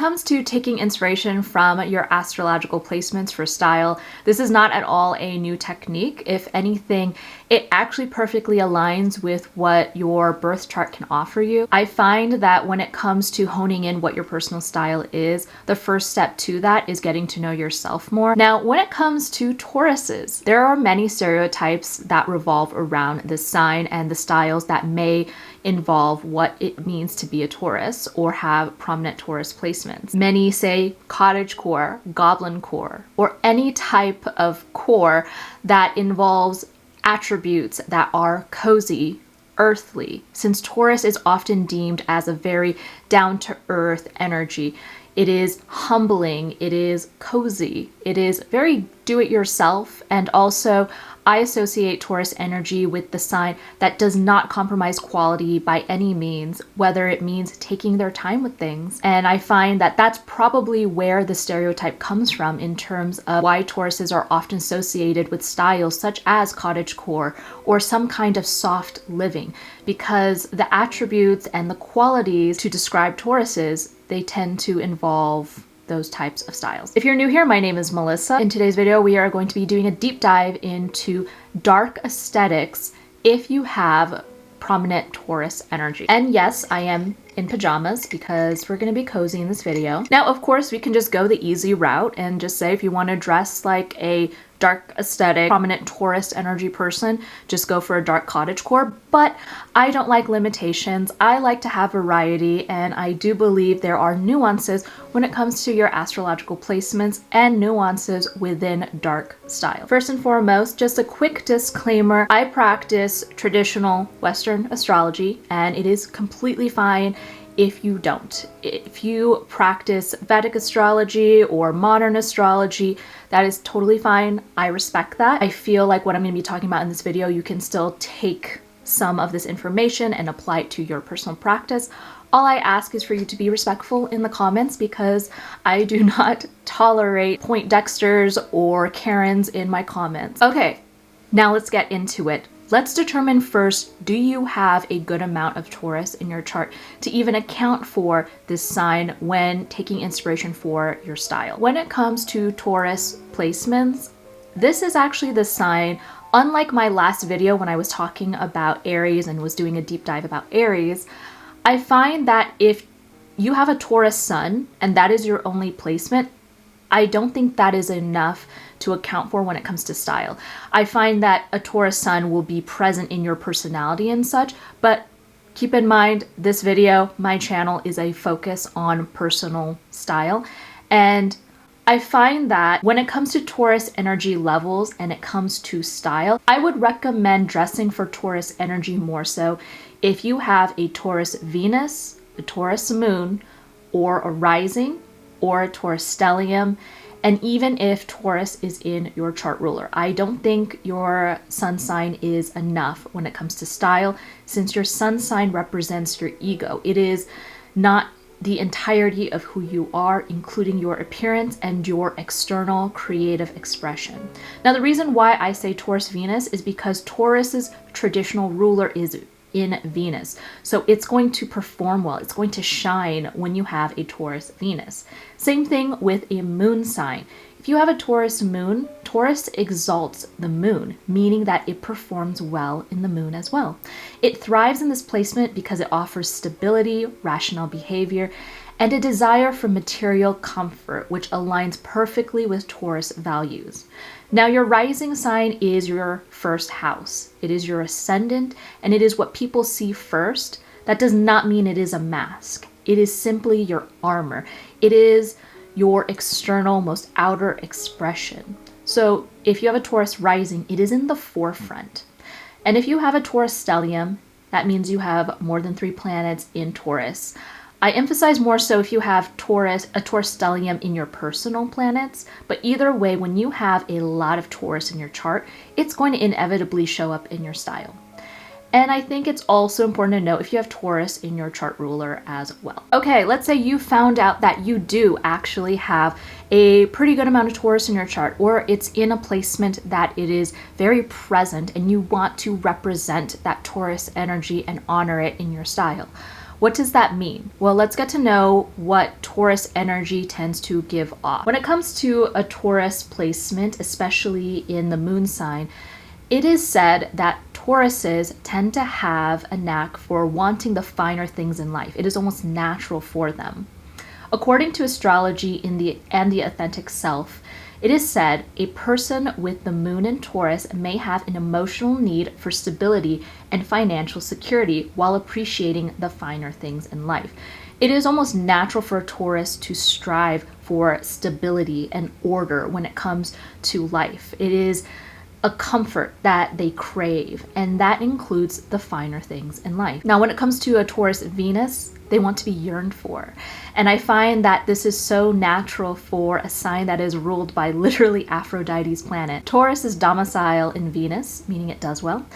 comes to taking inspiration from your astrological placements for style, this is not at all a new technique. If anything, it actually perfectly aligns with what your birth chart can offer you. I find that when it comes to honing in what your personal style is, the first step to that is getting to know yourself more. Now, when it comes to Tauruses, there are many stereotypes that revolve around this sign and the styles that may involve what it means to be a Taurus or have prominent Taurus placements. Many say cottagecore, goblin core, or any type of core that involves attributes that are cozy, earthly, since Taurus is often deemed as a very down-to-earth energy. It is humbling, it is cozy, it is very do-it-yourself, and also I associate Taurus energy with the sign that does not compromise quality by any means, whether it means taking their time with things. And I find that that's probably where the stereotype comes from in terms of why Tauruses are often associated with styles such as cottagecore or some kind of soft living, because the attributes and the qualities to describe Tauruses, they tend to involve those types of styles. If you're new here, my name is Melissa. In today's video, we are going to be doing a deep dive into dark aesthetics if you have prominent Taurus energy. And yes, I am in pajamas because we're going to be cozy in this video. Now, of course, we can just go the easy route and just say if you want to dress like a dark aesthetic, prominent Taurus energy person, just go for a dark cottagecore. But I don't like limitations. I like to have variety, and I do believe there are nuances when it comes to your astrological placements and nuances within dark style. First and foremost, just a quick disclaimer, I practice traditional Western astrology, and it is completely fine if you don't. If you practice Vedic astrology or modern astrology, that is totally fine. I respect that. I feel like what I'm going to be talking about in this video, you can still take some of this information and apply it to your personal practice. All I ask is for you to be respectful in the comments because I do not tolerate Poindexters or Karens in my comments. Okay, now let's get into it. Let's determine first, do you have a good amount of Taurus in your chart to even account for this sign when taking inspiration for your style? When it comes to Taurus placements, this is actually the sign, unlike my last video when I was talking about Aries and was doing a deep dive about Aries, I find that if you have a Taurus sun and that is your only placement, I don't think that is enough to account for when it comes to style. I find that a Taurus sun will be present in your personality and such, but keep in mind, this video, my channel, is a focus on personal style. And I find that when it comes to Taurus energy levels and it comes to style, I would recommend dressing for Taurus energy more so if you have a Taurus Venus, a Taurus moon, or a rising, or a Taurus stellium, and even if Taurus is in your chart ruler. I don't think your sun sign is enough when it comes to style, since your sun sign represents your ego. It is not the entirety of who you are, including your appearance and your external creative expression. Now, the reason why I say Taurus Venus is because Taurus's traditional ruler is in Venus. So it's going to perform well. It's going to shine when you have a Taurus Venus. Same thing with a moon sign. If you have a Taurus moon, Taurus exalts the moon, meaning that it performs well in the moon as well. It thrives in this placement because it offers stability, rational behavior, and a desire for material comfort, which aligns perfectly with Taurus values. Now, your rising sign is your first house. It is your ascendant, and it is what people see first. That does not mean it is a mask. It is simply your armor. It is your external, most outer expression. So if you have a Taurus rising, it is in the forefront. And if you have a Taurus stellium, that means you have more than 3 planets in Taurus. I emphasize more so if you have a Taurus stellium in your personal planets, but either way, when you have a lot of Taurus in your chart, it's going to inevitably show up in your style. And I think it's also important to note if you have Taurus in your chart ruler as well. Okay, let's say you found out that you do actually have a pretty good amount of Taurus in your chart, or it's in a placement that it is very present and you want to represent that Taurus energy and honor it in your style. What does that mean? Well, let's get to know what Taurus energy tends to give off. When it comes to a Taurus placement, especially in the moon sign, it is said that Tauruses tend to have a knack for wanting the finer things in life. It is almost natural for them. According to astrology and the authentic self, it is said a person with the moon in Taurus may have an emotional need for stability and financial security while appreciating the finer things in life. It is almost natural for a Taurus to strive for stability and order when it comes to life. It is a comfort that they crave, and that includes the finer things in life. Now, when it comes to a Taurus Venus, they want to be yearned for. And I find that this is so natural for a sign that is ruled by literally Aphrodite's planet. Taurus is domicile in Venus, meaning it does well,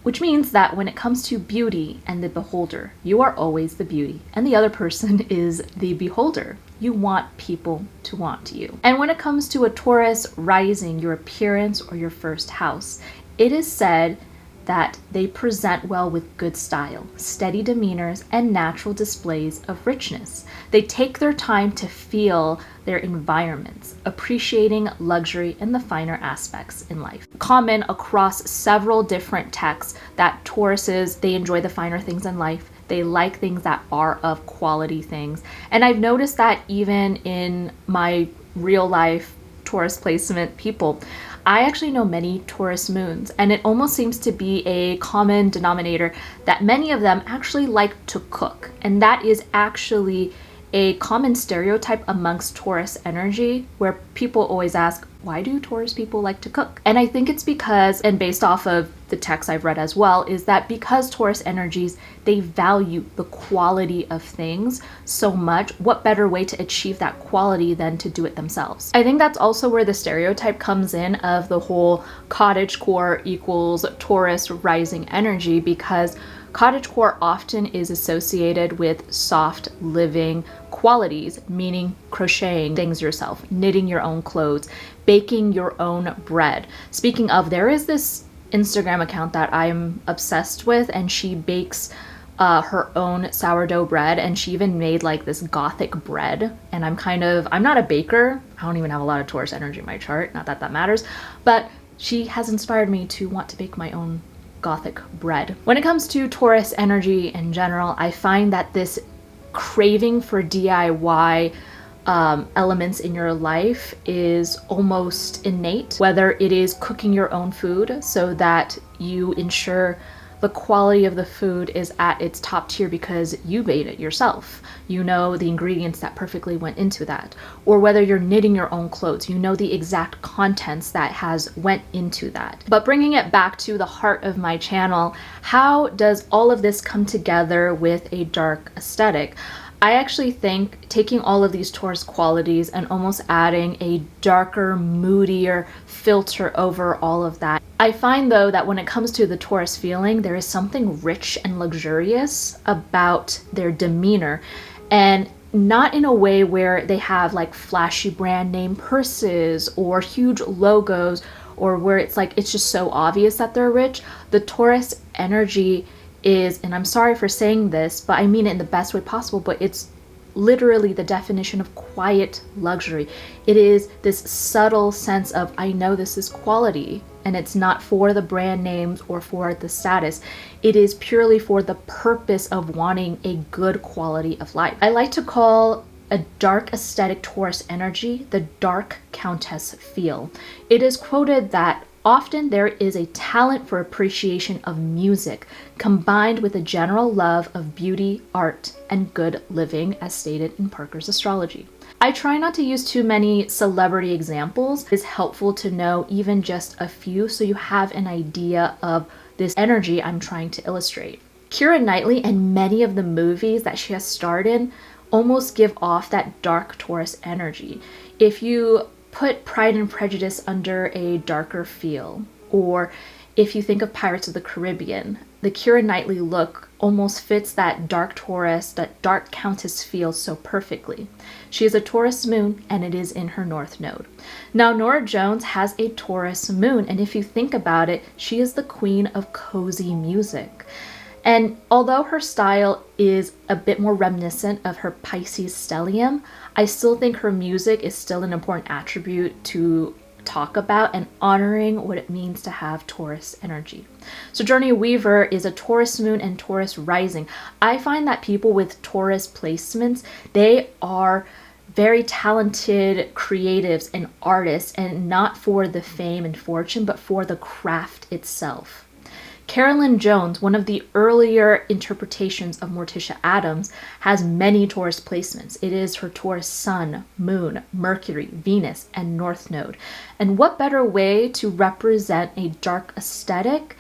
which means that when it comes to beauty and the beholder, you are always the beauty, and the other person is the beholder. You want people to want you. And when it comes to a Taurus rising, your appearance or your first house, it is said that they present well with good style, steady demeanors, and natural displays of richness. They take their time to feel their environments, appreciating luxury and the finer aspects in life. Common across several different texts that Tauruses, they enjoy the finer things in life. They like things that are of quality things. And I've noticed that even in my real life Taurus placement people. I actually know many Taurus moons, and it almost seems to be a common denominator that many of them actually like to cook. And that is actually a common stereotype amongst Taurus energy, where people always ask, why do Taurus people like to cook? And I think it's because, and based off of the text I've read as well, is that because Taurus energies, they value the quality of things so much, what better way to achieve that quality than to do it themselves? I think that's also where the stereotype comes in of the whole cottagecore equals Taurus rising energy, because cottagecore often is associated with soft living qualities, meaning crocheting things yourself, knitting your own clothes, baking your own bread. Speaking of, there is this Instagram account that I'm obsessed with, and she bakes her own sourdough bread, and she even made like this gothic bread. And I'm not a baker. I don't even have a lot of Taurus energy in my chart, not that that matters, but she has inspired me to want to bake my own gothic bread. When it comes to Taurus energy in general, I find that this craving for DIY elements in your life is almost innate, whether it is cooking your own food so that you ensure the quality of the food is at its top tier because you made it yourself. You know the ingredients that perfectly went into that. Or whether you're knitting your own clothes, you know the exact contents that has went into that. But bringing it back to the heart of my channel, how does all of this come together with a dark aesthetic? I actually think taking all of these Taurus qualities and almost adding a darker, moodier filter over all of that. I find though that when it comes to the Taurus feeling, there is something rich and luxurious about their demeanor, and not in a way where they have like flashy brand name purses or huge logos, or where it's like it's just so obvious that they're rich. The Taurus energy is, and I'm sorry for saying this, but I mean it in the best way possible, but it's literally the definition of quiet luxury. It is this subtle sense of, I know this is quality, and it's not for the brand names or for the status. It is purely for the purpose of wanting a good quality of life. I like to call a dark aesthetic Taurus energy the dark countess feel. It is quoted that often there is a talent for appreciation of music combined with a general love of beauty, art, and good living, as stated in Parker's astrology. I try not to use too many celebrity examples. It's helpful to know even just a few so you have an idea of this energy I'm trying to illustrate. Keira Knightley and many of the movies that she has starred in almost give off that dark Taurus energy. If you put Pride and Prejudice under a darker feel, or if you think of Pirates of the Caribbean, the Keira Knightley look almost fits that dark Taurus, that dark countess feel so perfectly. She is a Taurus moon, and it is in her north node. Now, Norah Jones has a Taurus moon, and if you think about it, she is the queen of cozy music. And although her style is a bit more reminiscent of her Pisces stellium, I still think her music is still an important attribute to talk about and honoring what it means to have Taurus energy. Sojourner Weaver is a Taurus moon and Taurus rising. I find that people with Taurus placements, they are very talented creatives and artists, and not for the fame and fortune, but for the craft itself. Carolyn Jones, one of the earlier interpretations of Morticia Addams, has many Taurus placements. It is her Taurus Sun, Moon, Mercury, Venus, and North Node. And what better way to represent a dark aesthetic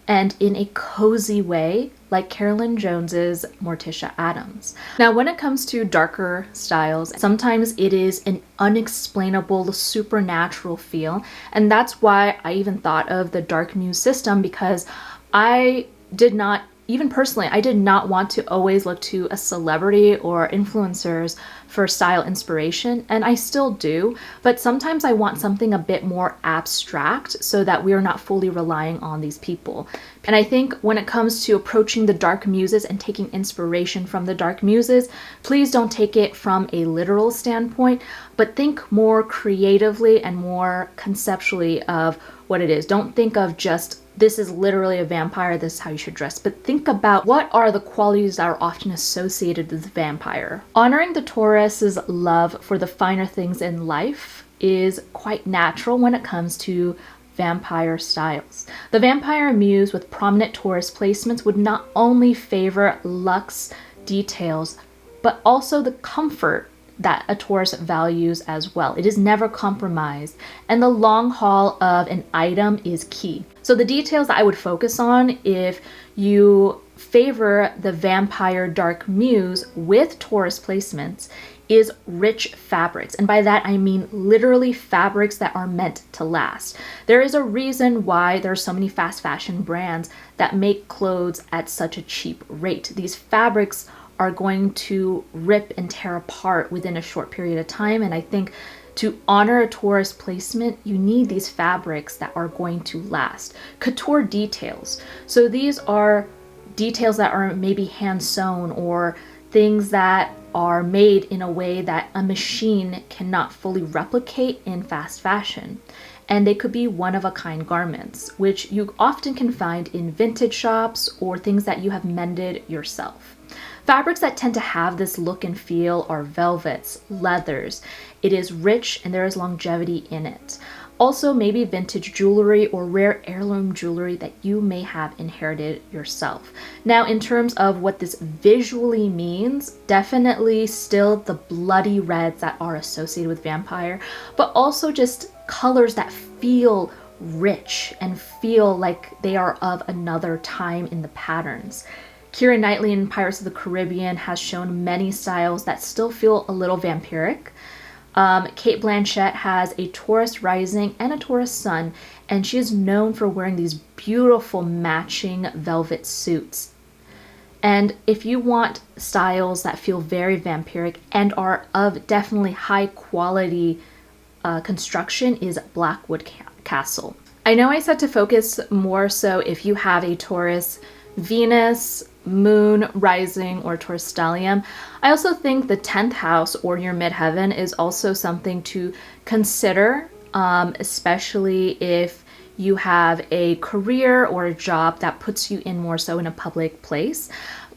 and in a cozy way like Carolyn Jones's Morticia Addams. Now, when it comes to darker styles, sometimes it is an unexplainable supernatural feel, and that's why I even thought of the Dark Muse system, because I did not, even personally, I did not want to always look to a celebrity or influencers for style inspiration, and I still do, but sometimes I want something a bit more abstract so that we are not fully relying on these people. And I think when it comes to approaching the Dark Muses and taking inspiration from the Dark Muses, please don't take it from a literal standpoint, but think more creatively and more conceptually of what it is. Don't think of just, this is literally a vampire, this is how you should dress, but think about what are the qualities that are often associated with the vampire. Honoring the Taurus's love for the finer things in life is quite natural when it comes to vampire styles. The vampire muse with prominent Taurus placements would not only favor luxe details, but also the comfort that a Taurus values as well. It is never compromised, and the long haul of an item is key. So the details that I would focus on if you favor the vampire dark muse with Taurus placements is rich fabrics. And by that, I mean literally fabrics that are meant to last. There is a reason why there are so many fast fashion brands that make clothes at such a cheap rate. These fabrics are going to rip and tear apart within a short period of time. And I think to honor a Taurus placement, you need these fabrics that are going to last. Couture details. So these are details that are maybe hand sewn, or things that are made in a way that a machine cannot fully replicate in fast fashion. And they could be one-of-a-kind garments, which you often can find in vintage shops or things that you have mended yourself. Fabrics that tend to have this look and feel are velvets, leathers. It is rich and there is longevity in it. Also, maybe vintage jewelry or rare heirloom jewelry that you may have inherited yourself. Now, in terms of what this visually means, definitely still the bloody reds that are associated with vampire, but also just colors that feel rich and feel like they are of another time in the patterns. Keira Knightley in Pirates of the Caribbean has shown many styles that still feel a little vampiric. Cate Blanchett has a Taurus rising and a Taurus sun, and she is known for wearing these beautiful matching velvet suits. And if you want styles that feel very vampiric and are of definitely high quality construction, is Blackwood Castle. I know I said to focus more so if you have a Taurus Venus, Moon, Rising, or Taurus Stellium. I also think the 10th house or your midheaven is also something to consider, especially if you have a career or a job that puts you in more so in a public place.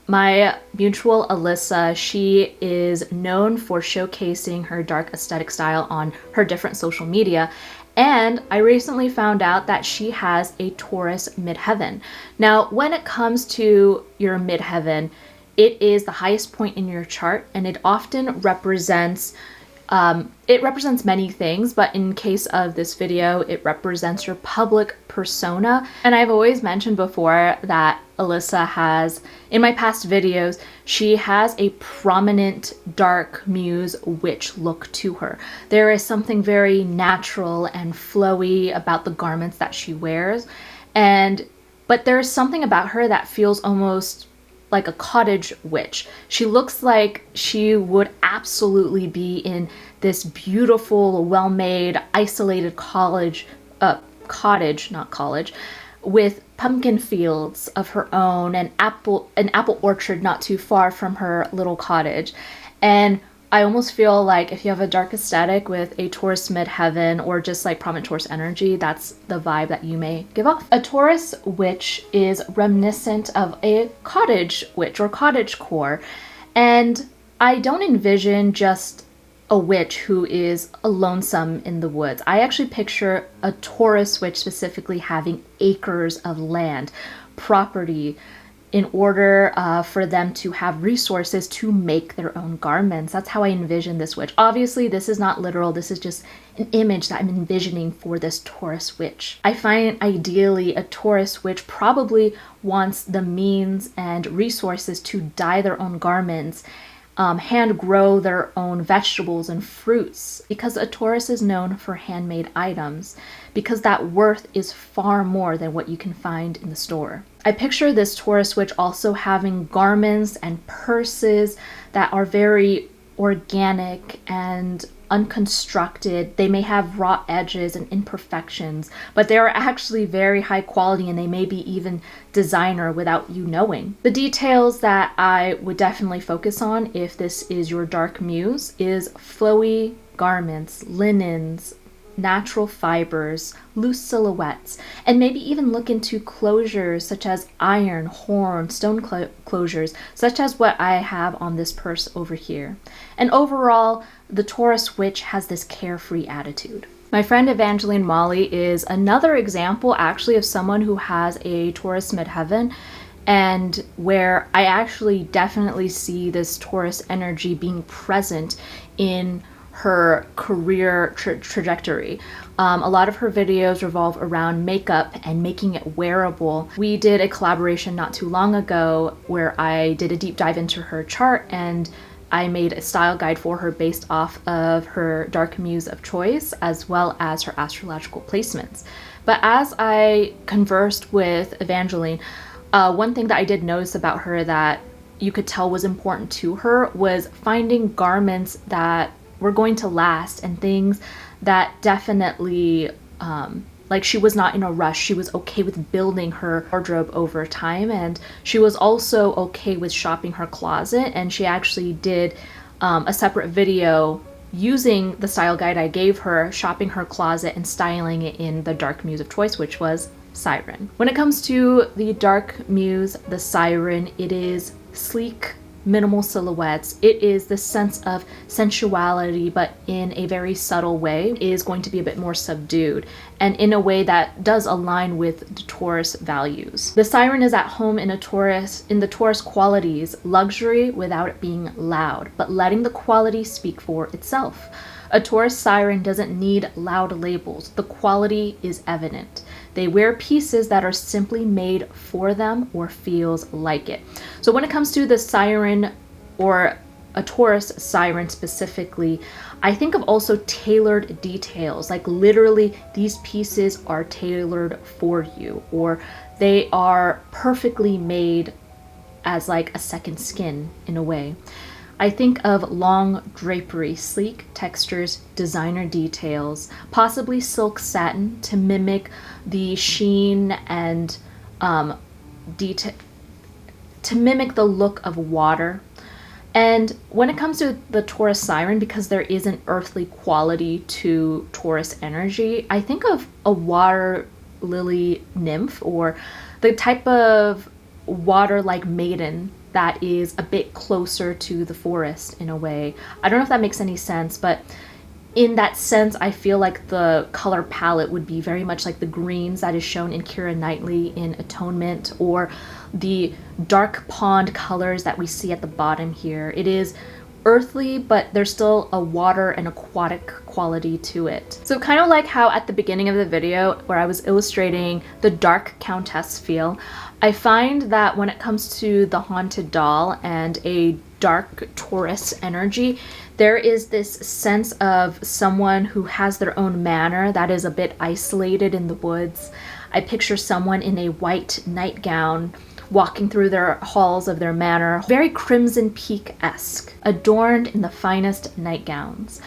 My mutual Alyssa, she is known for showcasing her dark aesthetic style on her different social media. And I recently found out that she has a Taurus midheaven. Now, when it comes to your midheaven, it is the highest point in your chart, and it often represents many things, but in case of this video, it represents your public persona. And I've always mentioned before that Alyssa has, in my past videos, she has a prominent dark muse witch look to her. There is something very natural and flowy about the garments that she wears, but there's something about her that feels almost like a cottage witch. She looks like she would absolutely be in this beautiful, well-made, isolated cottage, with pumpkin fields of her own, and an apple orchard not too far from her little cottage. And I almost feel like if you have a dark aesthetic with a Taurus midheaven or just like prominent Taurus energy, that's the vibe that you may give off. A Taurus witch is reminiscent of a cottage witch or cottage core. And I don't envision just a witch who is lonesome in the woods. I actually picture a Taurus witch specifically having acres of land, property, in order for them to have resources to make their own garments. That's how I envision this witch. Obviously, this is not literal. This is just an image that I'm envisioning for this Taurus witch. I find ideally a Taurus witch probably wants the means and resources to dye their own garments, hand grow their own vegetables and fruits, because a Taurus is known for handmade items, because that worth is far more than what you can find in the store. I picture this Taurus witch also having garments and purses that are very organic and unconstructed. They may have raw edges and imperfections, but they are actually very high quality, and they may be even designer without you knowing. The details that I would definitely focus on if this is your dark muse is flowy garments, linens, natural fibers, loose silhouettes, and maybe even look into closures such as iron, horn, stone closures, such as what I have on this purse over here. And overall, the Taurus witch has this carefree attitude. My friend Evangeline Molly is another example actually of someone who has a Taurus midheaven, and where I actually definitely see this Taurus energy being present in her career trajectory. A lot of her videos revolve around makeup and making it wearable. We did a collaboration not too long ago where I did a deep dive into her chart, and I made a style guide for her based off of her dark muse of choice as well as her astrological placements. But as I conversed with Evangeline, one thing that I did notice about her that you could tell was important to her was finding garments that were going to last, and things that definitely like she was not in a rush. She was okay with building her wardrobe over time, and she was also okay with shopping her closet. And she actually did a separate video using the style guide I gave her, shopping her closet and styling it in the dark muse of choice, which was Siren. When it comes to the dark muse, the Siren, it is sleek, minimal silhouettes. It is the sense of sensuality, but in a very subtle way. It is going to be a bit more subdued, and in a way that does align with the Taurus values. The Siren is at home in the Taurus qualities, luxury without it being loud, but letting the quality speak for itself. A Taurus Siren doesn't need loud labels. The quality is evident. They wear pieces that are simply made for them or feels like it. So when it comes to the Siren, or a Taurus Siren specifically, I think of also tailored details, like literally these pieces are tailored for you, or they are perfectly made as like a second skin in a way. I think of long drapery, sleek textures, designer details, possibly silk satin to mimic the sheen and to mimic the look of water. And when it comes to the Taurus Siren, because there is an earthly quality to Taurus energy, I think of a water lily nymph, or the type of water-like maiden that is a bit closer to the forest in a way. I don't know if that makes any sense, but in that sense, I feel like the color palette would be very much like the greens that is shown in Keira Knightley in Atonement, or the dark pond colors that we see at the bottom here. It is earthly, but there's still a water and aquatic quality to it. So kind of like how at the beginning of the video where I was illustrating the dark countess feel, I find that when it comes to the haunted doll and a dark Taurus energy, there is this sense of someone who has their own manor that is a bit isolated in the woods. I picture someone in a white nightgown walking through their halls of their manor, very Crimson Peak-esque, adorned in the finest nightgowns.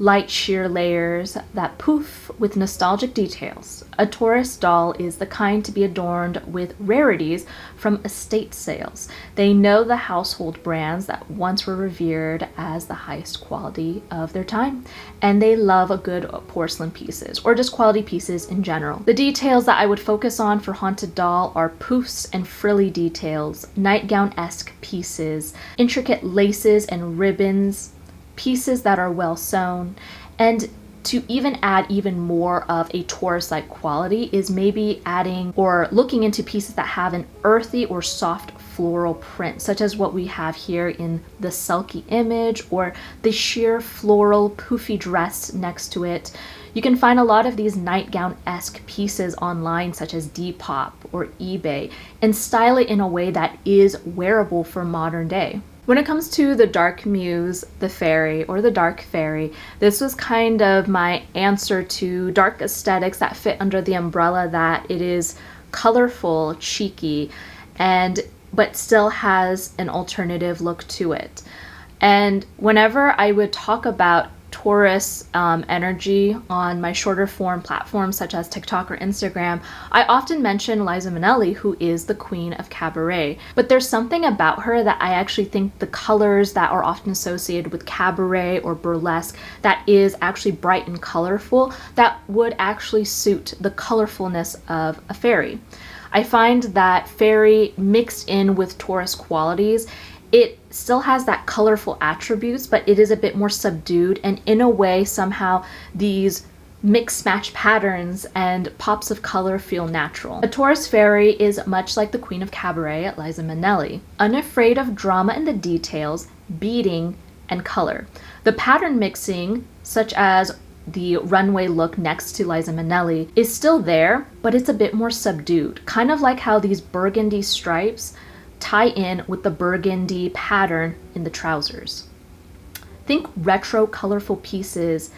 light sheer layers that poof with nostalgic details. A Taurus doll is the kind to be adorned with rarities from estate sales. They know the household brands that once were revered as the highest quality of their time, and they love good porcelain pieces, or just quality pieces in general. The details that I would focus on for Haunted Doll are poofs and frilly details, nightgown-esque pieces, intricate laces and ribbons, pieces that are well sewn, and to even add even more of a Taurus-like quality is maybe adding or looking into pieces that have an earthy or soft floral print, such as what we have here in the sulky image, or the sheer floral poofy dress next to it. You can find a lot of these nightgown-esque pieces online, such as Depop or eBay, and style it in a way that is wearable for modern day. When it comes to the Dark Muse, the fairy, or the Dark Fairy, this was kind of my answer to dark aesthetics that fit under the umbrella that it is colorful, cheeky, but still has an alternative look to it. And whenever I would talk about Taurus energy on my shorter form platforms such as TikTok or Instagram, I often mention Liza Minelli, who is the queen of cabaret. But there's something about her that I actually think the colors that are often associated with cabaret or burlesque that is actually bright and colorful that would actually suit the colorfulness of a fairy. I find that fairy mixed in with Taurus qualities, it still has that colorful attributes, but it is a bit more subdued, and in a way, somehow these mix match patterns and pops of color feel natural. A Taurus fairy is much like the queen of cabaret at Liza Minnelli, unafraid of drama in the details, beading, and color. The pattern mixing, such as the runway look next to Liza Minnelli, is still there, but it's a bit more subdued, kind of like how these burgundy stripes tie in with the burgundy pattern in the trousers. Think retro colorful pieces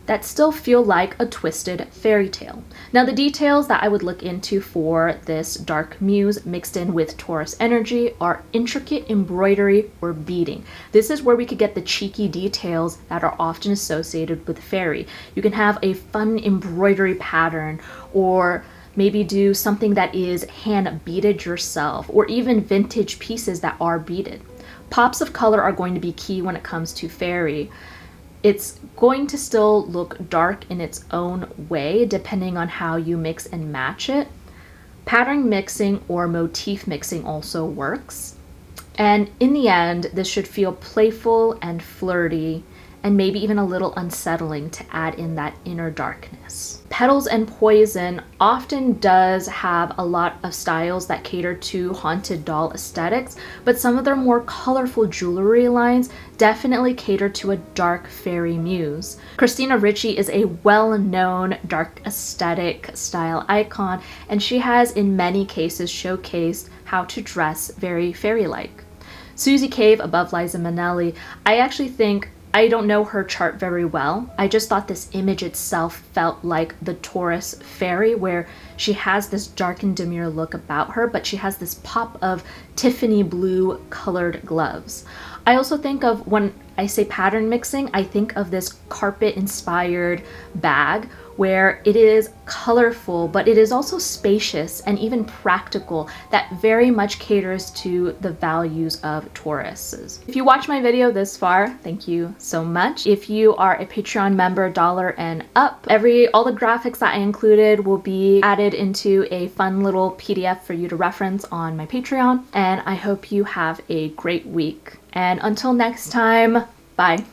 that still feel like a twisted fairy tale. Now the details that I would look into for this Dark Muse mixed in with Taurus energy are intricate embroidery or beading. This is where we could get the cheeky details that are often associated with fairy. You can have a fun embroidery pattern, or maybe do something that is hand beaded yourself, or even vintage pieces that are beaded. Pops of color are going to be key when it comes to fairy. It's going to still look dark in its own way depending on how you mix and match it. Pattern mixing or motif mixing also works. And in the end, this should feel playful and flirty, and maybe even a little unsettling to add in that inner darkness. Petals and Poison often does have a lot of styles that cater to haunted doll aesthetics, but some of their more colorful jewelry lines definitely cater to a dark fairy muse. Christina Ricci is a well-known dark aesthetic style icon, and she has in many cases showcased how to dress very fairy-like. Susie Cave above Liza Minnelli, I don't know her chart very well. I just thought this image itself felt like the Taurus fairy, where she has this dark and demure look about her, but she has this pop of Tiffany blue colored gloves. I also think of, when I say pattern mixing, I think of this carpet inspired bag where it is colorful, but it is also spacious and even practical, that very much caters to the values of Tauruses. If you watched my video this far, thank you so much. If you are a Patreon member, $1 and up, all the graphics that I included will be added into a fun little PDF for you to reference on my Patreon. And I hope you have a great week. And until next time, bye.